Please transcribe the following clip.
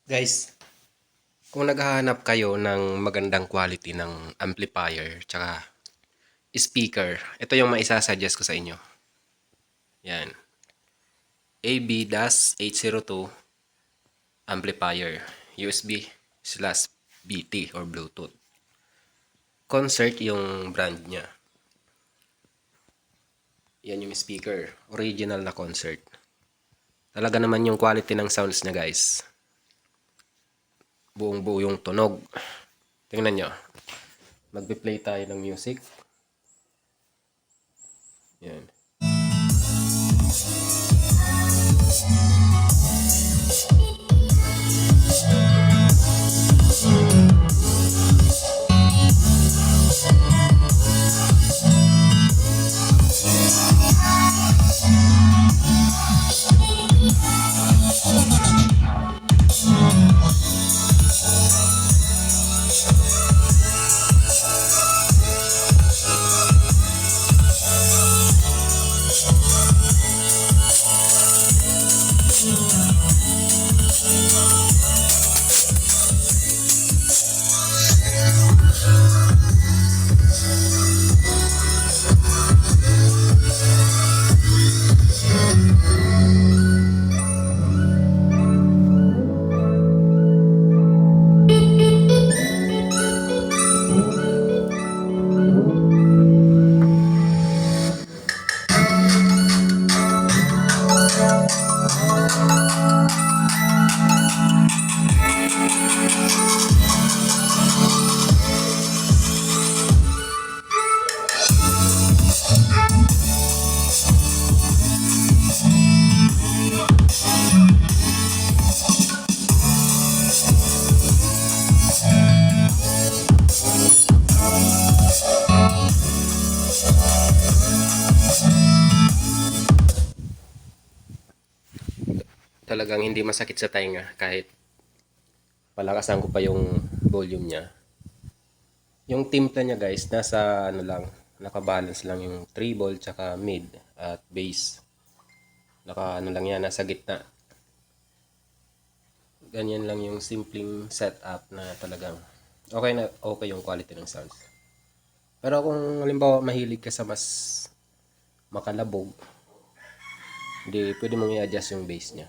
Guys, kung naghahanap kayo ng magandang quality ng amplifier tsaka speaker, ito yung maisasuggest ko sa inyo. Yan. AB-802 amplifier, USB/BT or Bluetooth. Concert yung brand niya. Yan yung speaker, original na Concert. Talaga naman yung quality ng sounds niya, guys. Buong-buo yung tunog. Tingnan nyo. Magbe-play tayo ng music. Yan. Talagang hindi masakit sa tainga kahit palakasan ko pa yung volume niya. Yung timpla niya, guys, nasa ano lang, nakabalance lang yung treble tsaka mid at bass. Naka ano lang yan, nasa gitna. Ganyan lang yung simpleng setup na talagang okay yung quality ng sounds. Pero kung halimbawa mahilig ka sa mas makalabog, hindi pwede mong i-adjust yung bass niya.